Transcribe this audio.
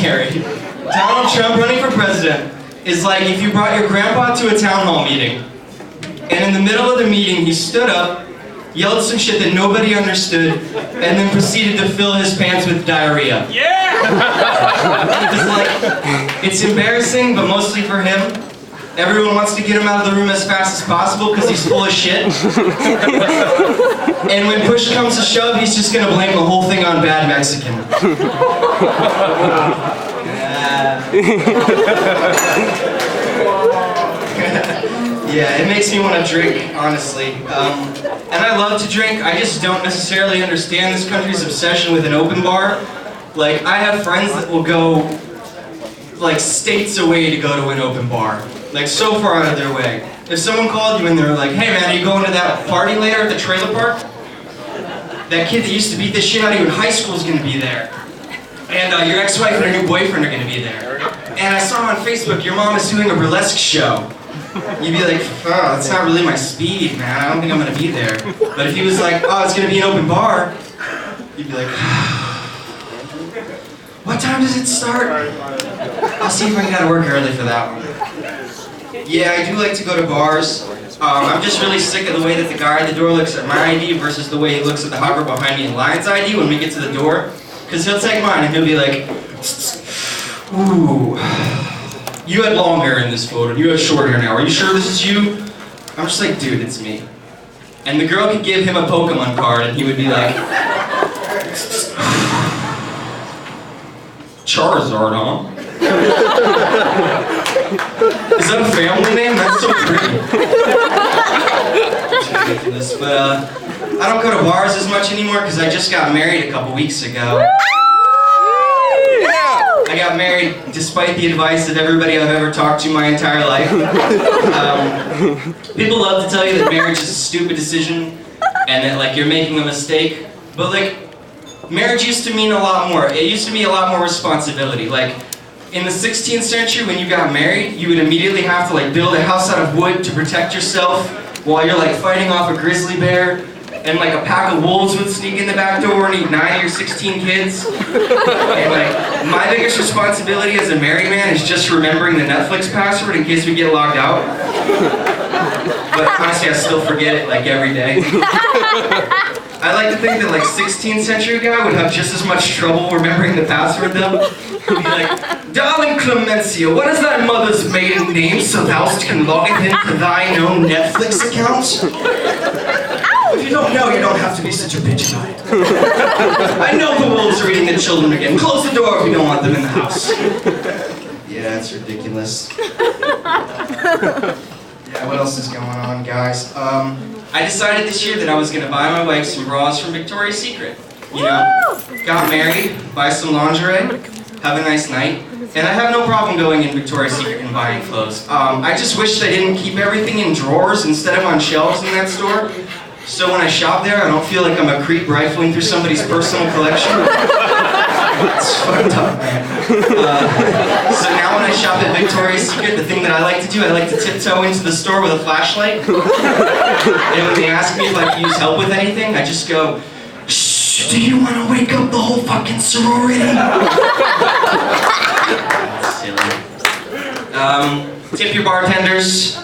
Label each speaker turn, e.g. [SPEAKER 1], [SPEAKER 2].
[SPEAKER 1] scary. Donald Trump running for president is like if you brought your grandpa to a town hall meeting, and in the middle of the meeting he stood up, yelled some shit that nobody understood, and then proceeded to fill his pants with diarrhea.
[SPEAKER 2] Yeah!
[SPEAKER 1] It's like, it's embarrassing, but mostly for him. Everyone wants to get him out of the room as fast as possible because he's full of shit. And when push comes to shove, he's just gonna blame the whole thing on bad Mexican. Yeah, it makes me want to drink, honestly. And I love to drink, I just don't necessarily understand this country's obsession with an open bar. Like, I have friends that will go, like, states away to go to an open bar. Like, so far out of their way. If someone called you and they were like, hey man, are you going to that party later at the trailer park? That kid that used to beat the shit out of you in high school is going to be there. And your ex-wife and her new boyfriend are going to be there. And I saw on Facebook your mom is doing a burlesque show. You'd be like, oh, that's not really my speed, man. I don't think I'm going to be there. But if he was like, oh, it's going to be an open bar, you'd be like, what time does it start? I'll see if I can get to work early for that one. Yeah, I do like to go to bars. I'm just really sick of the way that the guy at the door looks at my ID versus the way he looks at the hopper behind me in line's ID when we get to the door. Because he'll take mine and he'll be like, ooh, you had long hair in this photo, you have short hair now, are you sure this is you? I'm just like, dude, it's me. And the girl could give him a Pokemon card and he would be like, Charizard, huh? Is that a family name? That's so pretty. It's ridiculous, but I don't go to bars as much anymore because I just got married a couple weeks ago. I got married despite the advice of everybody I've ever talked to my entire life. People love to tell you that marriage is a stupid decision and that like you're making a mistake, but like marriage used to mean a lot more. It used to mean a lot more responsibility. Like in the 16th century when you got married, you would immediately have to like build a house out of wood to protect yourself while you're like fighting off a grizzly bear. And like a pack of wolves would sneak in the back door and eat 9 of your 16 kids. And like, my biggest responsibility as a married man is just remembering the Netflix password in case we get logged out. But honestly, I still forget it like every day. I like to think that like 16th century guy would have just as much trouble remembering the password though. He'd be like, darling Clemencia, what is thy mother's maiden name so thou can log it into thine own Netflix account? If you don't know, you don't have to be such a bitch about it. I know the wolves are eating the children again. Close the door if you don't want them in the house. Yeah, it's ridiculous. Yeah, what else is going on, guys? I decided this year that I was going to buy my wife some bras from Victoria's Secret. You know, got married, buy some lingerie, have a nice night. And I have no problem going in Victoria's Secret and buying clothes. I just wish they didn't keep everything in drawers instead of on shelves in that store. So when I shop there, I don't feel like I'm a creep rifling through somebody's personal collection. It's fucked up, man. So now when I shop at Victoria's Secret, the thing that I like to do, I like to tiptoe into the store with a flashlight. And when they ask me if I can use help with anything, I just go, shh, do you want to wake up the whole fucking sorority? That's silly. Tip your bartenders.